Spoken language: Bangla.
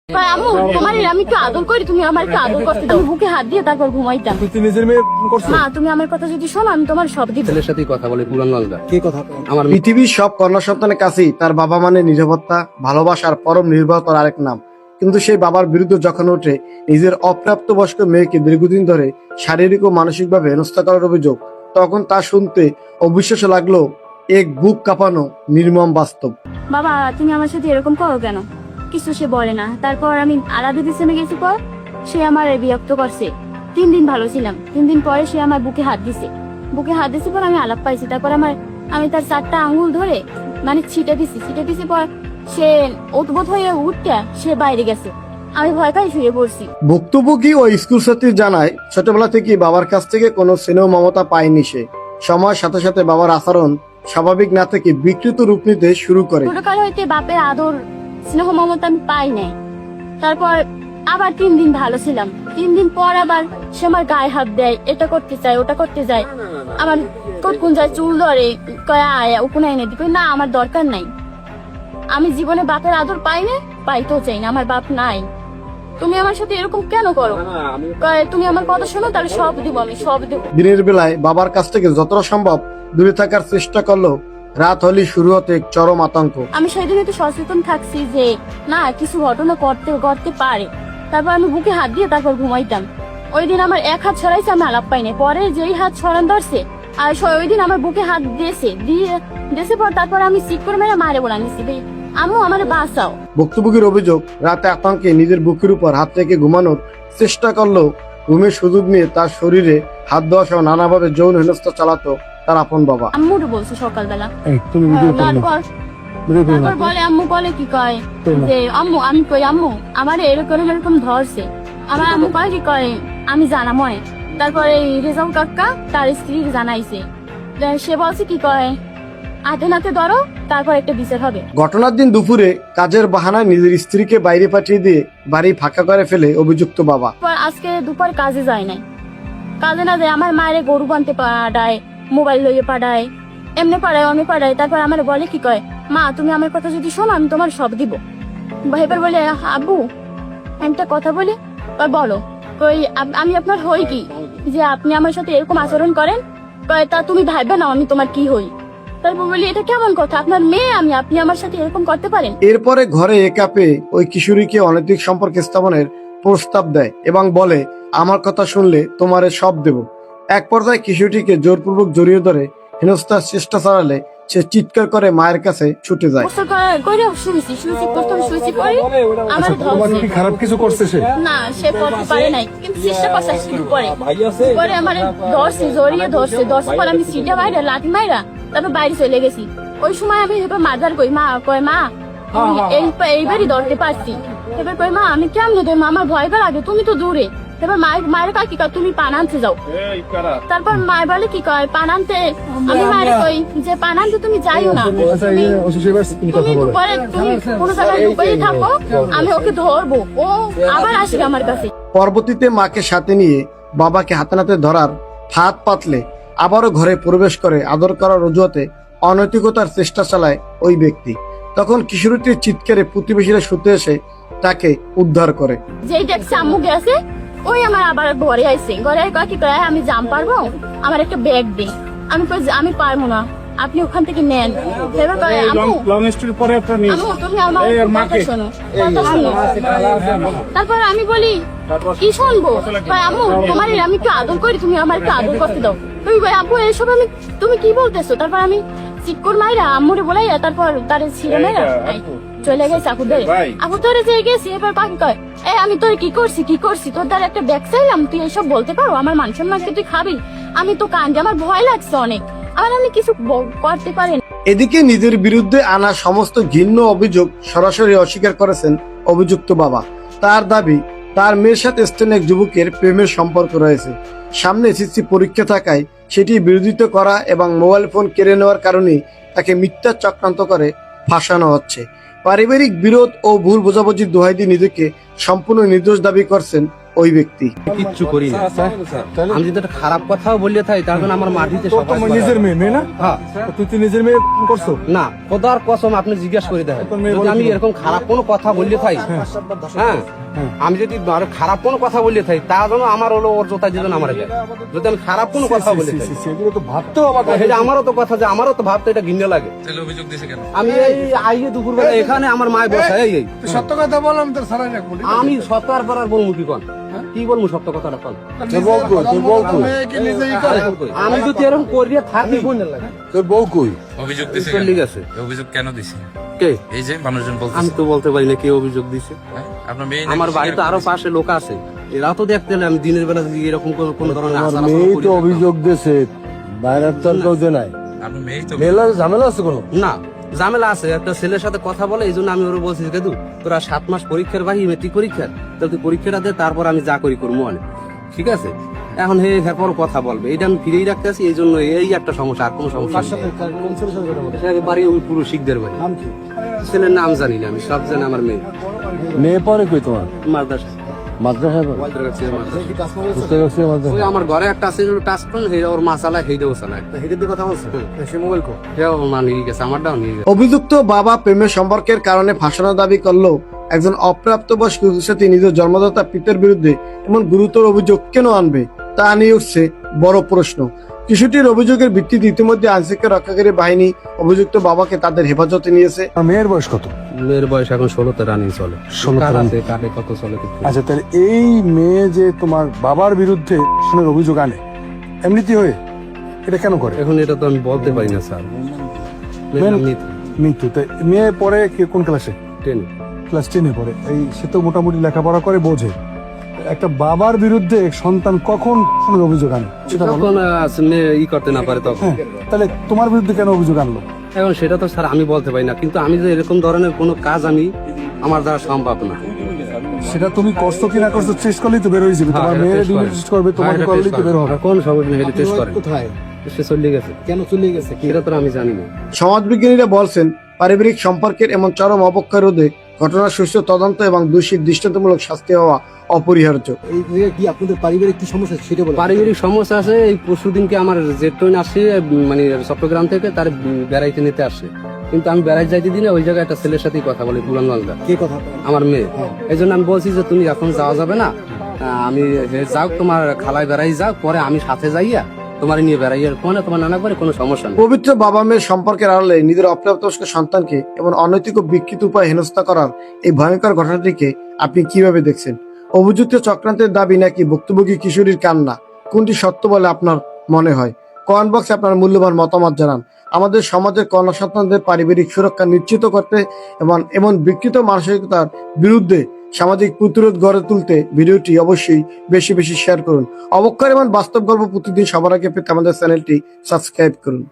আম্মু তোমার আমি একটু আদর করি, তুমি আমার একটু আদর করতে দাও, বুকে হাত দিয়ে তারপর ঘুমাইতাম। তুই নিজের মেয়ে করছিস? মা তুমি আমার কথা যদি শোনো আমি তোমার সব দিব। ছেলের সাথেই কথা বলে পুরান লালদা। কি কথা? আমার পৃথিবীর সব কন্যা সন্তানের কাছেই তার বাবা মানে নিরাপত্তা, ভালোবাসার পরম নির্ভরতার আরেক নাম। কিন্তু সেই বাবার বিরুদ্ধে যখন ওঠে নিজের অপ্রাপ্তবয়স্ক মেয়েকে দীর্ঘদিন ধরে শারীরিক ও মানসিকভাবে হেনস্থা করার অভিযোগ, তখন তা শুনতে অবিশ্বাস্য লাগলো এক বুক কাঁপানো নির্মম বাস্তব। বাবা তুমি আমার সাথে এরকম করো কেন? কিছু সে বলে না। তারপর আমি আলাদা দিশনে গেছি, পর সে আমার বিরক্ত করছে। 3 দিন ভালো ছিলাম, 3 দিন পরে সে আমার বুকে হাত দিছে। পর আমি আলাপ পাইছি। তারপর আমি তার 4টা আঙ্গুল ধরে মানে ছিটে দিছি পর সে উদ্ভূত হয়ে উঠতে সে বাইরে গেছে। আমি ভয় পাই শুয়ে পড়ছি। ভুক্তভোগী ও স্কুল ছাত্রী জানায়, ছোটবেলা থেকে বাবার কাছ থেকে কোনো স্নেহ মমতা পায়নি সে। সময়ের সাথে সাথে বাবার আচরণ স্বাভাবিক না থেকে বিকৃত রূপ নিতে শুরু করে। ছোটকাল হইতে বাপের আদর স্নেহ মমতা আমি পাই নাই। তারপর আবার 3 দিন ভালো ছিলাম, 3 দিন পর আবার সে আমার গায়ে হাত দেয়, এটা করতে চায় ওটা করতে যায়, আমার কোন যায় চুল ধরে, কয় আয় ওখানে এনে দি। না আমার দরকার নাই, আমি জীবনে বাপের আদর পাই না, পাইতেও চাই না, আমার বাপ নাই। তুমি আমার সাথে এরকম কেন করো? কয় তুমি আমার কথা শোনো তাহলে সব দিব, আমি সব দেবো। দিনের বেলায় বাবার কাছ থেকে যতটা সম্ভব দূরে থাকার চেষ্টা করলেও রাত হলেই শুরু হতে এক চরম আতঙ্ক। আমি সেদিন একটু সচেতন থাকছি যে না কিছু ঘটনা করতে পারে। তারপর আমি বুকে হাত দিয়ে তারপর ঘুমাইতাম। ওই দিন আমার এক হাত ছড়াইছে, আমি আলাপ পাই নাই। পরে যেই হাত ছড়ান ধরছে আর ওই দিন আমার বুকে হাত দিয়েছে পর তারপর আমি চিৎ করে মেরে মারে বলে আনিছি, আম্মু আমার বাঁচাও। ভুক্তভোগীর অভিযোগ, রাতে আতঙ্কে নিজের বুকের উপর হাত রেখে ঘুমানোর চেষ্টা করলেও ঘুমের সুযোগ নিয়ে তার শরীরে হাত দেওয়া সহ নানাভাবে যৌন হেনস্থা চালাতো তার আপন বাবা। আম্মুর বলছে সকালবেলা। তুমি ভিডিও করো না। তারপর বলে আম্মু বলে কি কয় যে আম্মু আমি কই আম্মু আমার এরকম ধরছে। আমার আম্মু কয় কি কয় আমি জানাময়। তারপরে রেজাউল কাকা তার স্ত্রী জানাইছে, সে বলছে কি কয় হাতে নাতে ধরো তারপর একটা বিচার হবে। ঘটনার দিন দুপুরে কাজের বাহানায় নিজের স্ত্রীকে বাইরে পাঠিয়ে দিয়ে বাড়ি ফাঁকা করে ফেলে অভিযুক্ত বাবা। আজকে দুপুর কাজে যায় নাই, কাজে না যায় আমার মায়ের গরু বানতে পাঠায়, মোবাইল লইয়ে পাঠায়, এমনি পাঠায়। তারপর আমার বলে কি কয় মা তুমি আমার কথা যদি শোনো আমি তোমার সব দিব। এবার বলে আব্বু একটা কথা বলি। বলো। কই আমি আপনার হই কি যে আপনি আমার সাথে এরকম আচরণ করেন? কয় তা তুমি ভাববে না আমি তোমার কি হই? তারপর বলি এটা কেমন কথা, আপনার মেয়ে আমি, আপনি আমার সাথে এরকম করতে পারেন? এরপরে ঘরে একা পেয়ে ওই কিশোরীকে অনৈতিক সম্পর্ক স্থাপনের প্রস্তাব দেয় এবং বলে আমার কথা শুনলে তোমারে সব দেব। এক পর্যায়ে কিশোরীটিকে জোরপূর্বক জড়িয়ে ধরে হেনস্থার চেষ্টা চালালে সে চিৎকার করে মায়ের কাছে ছুটে যায়। তোমার কি খারাপ কিছু করছে সে? না সে করতে পারে নাই, কিন্তু চেষ্টা করছে শুরু করে। পরে আমার ধরছে, জড়িয়ে ধরছে, পর আমি সিটা মাইরা লাঠি মাইরা তারপর বাইরে চলে গেছি। ওই সময় আমি এবার মারধর করি, মা কয় মা এইবারই ধরতে পারছি। এবার কয় মা আমি কেমন ধরবো, আমার ভয় লাগে, তুমি তো দূরে। এবার মায়ের কয় কি কয় তুমি পান আনতে যাও। তারপর মায়ের বলে কি কয় পান আনতে, আমি মায়ের কই যে পান আনতে তুমি যাইও না, তুমি পরে তুমি কোনো জায়গায় লুকিয়ে থাকো, আমি ওকে ধরবো, ও আবার আসবে আমার কাছে। পরবর্তীতে মাকে সাথে নিয়ে বাবাকে হাতে নাতে ধরার হাত পাতলে আবারও ঘরে প্রবেশ করে আদর করার অজুহাতে অনৈতিকতার চেষ্টা চালায় ওই ব্যক্তি। তখন কিশোরীটির চিৎকারে প্রতিবেশীরা ছুটে এসে তাকে উদ্ধার করে। যেই দেখছে আম্মু গেছে ওই আমার আবার ঘরে আইছে, ঘরে কয় কি কয় আমি জাম পারবো, আমার একটা ব্যাগ দে। আমি কই আমি পারবো না, আপনি ওখান থেকে নেন। এবার কয় আম্মু তুমি আমার কথা শোনো। তারপর আমি বলি কি শুনবো? কয় আম্মু তোমার আমি একটু আদর করি, তুমি আমার একটু আদর করতে দাও। তুমি কয় আব্বু এসব তুমি কি বলতেছো? তারপর আমি চিৎকর মাইরা আম্মুরে বলাই, তারপর তার ছিঁড়ে মাইরা চলে গেছে আপু ধরে যে গেছি। এবার পাখি কয় আমি তোর কি করছি তোর দ্বারা একটা ব্যাগ চাইলাম, তুই এসব বলতে পারো? আমার মান সম্মানকে তুই খাবি? আমি তো কান্দে, আমার ভয় লাগছে অনেক, আমি কিছু করতে পারি না। এদিকে নিজের বিরুদ্ধে আনা সমস্ত ঘৃণ্য অভিযোগ সরাসরি অস্বীকার করেছেন অভিযুক্ত বাবা। তার দাবি তার মেয়ের সাথে স্থানীয় এক যুবকের প্রেমের সম্পর্ক রয়েছে। সামনে এসএসসি পরীক্ষা থাকায় সেটি বিরোধিতা করা এবং মোবাইল ফোন কেড়ে নেওয়ার কারণে তাকে মিথ্যা চক্রান্ত করে ফাঁসানো হচ্ছে। পারিবারিক বিরোধ ও ভুল বোঝাবুঝির দোহাই দিয়ে নিজেকে সম্পূর্ণ নির্দোষ দাবি করছেন ওই ব্যক্তি। কিচ্ছু করি না তাহলে আমি যদি একটা খারাপ কথাও বললে থাকি তার জন্য আমার মাটিতে তো সবাই তোমার নিজের মেয়ে না? হ্যাঁ তুই তুই নিজের মেয়ে করছো? না খোদার কসম আপনি জিজ্ঞেস করে দেখেন তোর মেয়ে যদি বলে আমি কি? এরকম খারাপ কোনো কথা বললে থাই হ্যাঁ আমি যদি আরো খারাপ কোনো কথা বললে থাই তার জন্য আমার হলো ওর জোতা যেন আমার যায় যদি আমি খারাপ কোনো কথা বলে থাই সেগুলো তো ভাবতেও আমার এটা আমারও তো কথা যে আমারও তো ভাবতে এটা ঘৃণা লাগে। আমি এই আইয়ে দুপুরবেলা এখানে আমার মায় বসায় এই সত্য কথা বললাম তোর সারাই না বলি। আমি সত্তর পর আর বলবো কি কন কি বলবো সত্য কথাটা কন তোর বউ কই? তোর বউ কই? আমি যদি এরকম করিয়ে থাকি তোর বউ কই? অভিযোগ দিছে চলে গেছে অভিযোগ কেন দিছে? কে এই যে মানুষজন আমি বলতেছে তো বলতে পারি না কে অভিযোগ দিছে। আপনার মেয়ে আমার বাড়িতে আরো পাশে লোক আছে এরা তো দেখতে এলে আমি দিনের বেলা যদি এরকম কোনো ধরনের আচার আচরণ মেয়ে করি তো না। অভিযোগ দিয়েছে, বাইরের তো আর কেউ যে নাই। আপনার মেয়ে তো মেলা ঝামেলা আছে কোনো? না ঝামেলা আছে একটা ছেলের সাথে কথা বলে এই জন্য আমি ওরা বলছি কেদু তোরা 7 মাস পরীক্ষার বাহি মেট্রিক পরীক্ষার তাহলে তুই পরীক্ষাটা দে তারপর আমি যা করি করবো অনেক ঠিক আছে এখন এরপর কথা বলবে এটা আমি ফিরেই রাখতে আছি এই জন্য এই একটা সমস্যা আর কোনো সমস্যা নেই। বাড়ি ওই পুরো শিখদের বাড়ি ছেলের নাম জানি না আমি সব জানি আমার মেয়ে মেয়ে পরে কই তোমার? মাদ্রাসা মাদ্রাসায় পড়ে? বুঝতে পারছি মাদ্রাসা। ওই আমার ঘরে একটা আছে টাচ ফোন ওর মা চালায় সেইটাও চালায় কথা বলছে সে মোবাইল কো মা নিয়ে গেছে আমারটাও নিয়ে গেছে। অভিযুক্ত বাবা প্রেমের সম্পর্কের কারণে ফাঁসানোর দাবি করলেও একজন অপ্রাপ্তবয়স্ক শিশুসাথী নিজের জন্মদাতা পিতার বিরুদ্ধে এমন গুরুতর অভিযোগ কেন আনবে তা নিয়ে উঠছে বড় প্রশ্ন। শিশুটির অভিযোগের ভিত্তিতে ইতিমধ্যে আইনশৃঙ্খলা রক্ষাকারী বাহিনী অভিযুক্ত বাবাকে তাদের হেফাজতে নিয়েছে। আর মেয়ের বয়স কত? মেয়ের বয়স এখন 16তে রানিং চলে 16 রানিং। কাটে কত চলে আচ্ছা, তাহলে এই মেয়ে যে তোমার বাবার বিরুদ্ধে ধর্ষণের অভিযোগ আনে এমনিতে হয়ে এটা কেন করে? এখন এটা তো আমি বলতে পারি না স্যার মৃত্যু। তাই মেয়ে পড়ে কোন ক্লাসে? 10 ক্লাস 10-এ পড়ে। এই সে তো মোটামুটি লেখাপড়া করে, বোঝে। একটা বাবার বিরুদ্ধে সন্তান কখন ধর্ষণের অভিযোগ আনে সেটা বলো। তখন মেয়ে ই করতে না পারে তখন হ্যাঁ, তাহলে তোমার বিরুদ্ধে কেন অভিযোগ আনলো? এখন সেটা তো স্যার আমি বলতে পারি না কিন্তু আমি যে এরকম ধরনের কোনো কাজ আমি আমার দ্বারা সম্ভব না। সেটা তুমি করছো কি না করছো চেষ্টা করলেই তো বের হয়ে যাবে। তোমার মেয়ের টেস্ট করবে, তোমাকে করলেই তো বের হবে। কোন সময় হেডে টেস্ট করে কোথায় সে চলে গেছে কেন চলে গেছে সেটা তো আমি জানি না। সমাজবিজ্ঞানীরা বলছেন পারিবারিক সম্পর্কের এমন চরম অবক্ষয় রোধে ঘটনার সুষ্ঠু তদন্ত এবং দোষীর দৃষ্টান্তমূলক শাস্তি হওয়া অপরিহার্য। এই জায়গায় কি আপনাদের পারিবারিক কি সমস্যা সেটা বলে? পারিবারিক সমস্যা আছে এই পরশুদিনকে আমার যে ট্রেন আসছে মানে চট্টগ্রাম থেকে তার বেড়াইতে নিতে আসে কিন্তু আমি বেড়াইতে যাইতে দিনে ওই জায়গায় একটা ছেলের সাথেই কথা বলি পুরান মালদা কে কথা? আমার মেয়ে। এই জন্য আমি বলছি যে তুমি এখন যাওয়া যাবে না আমি যাও তোমার খালায় বেড়াই যাও পরে আমি সাথে যাইয়া তোমার নিয়ে বেড়াইয়ার কোনে তোমার নানা করে কোনো সমস্যা নেই। পবিত্র বাবা মেয়ের সম্পর্কের আড়ালে নিজের অপ্রাপ্তবয়স্ক সন্তানকে এবং অনৈতিক ও বিকৃত উপায়ে হেনস্থা করার এই ভয়ঙ্কর ঘটনাটিকে আপনি কিভাবে দেখছেন? অভিযুক্ত চক্রান্তের দাবি নাকি ভুক্তভোগী কিশোরীর কান্না? কোনটি সত্য বলে আপনার মনে হয়? কমেন্ট বক্সে আপনার মূল্যবান মতামত জানান। আমাদের সমাজের কন্যা সন্তানদের পারিবারিক সুরক্ষা নিশ্চিত করতে এবং এমন বিকৃত মানসিকতার বিরুদ্ধে সামাজিক প্রতিরোধ গড়ে তুলতে ভিডিওটি অবশ্যই বেশি বেশি শেয়ার করুন। অবক্ষয় এবং বাস্তব গল্প প্রতিদিন সবার আগে পেতে আমাদের চ্যানেলটি সাবস্ক্রাইব করুন।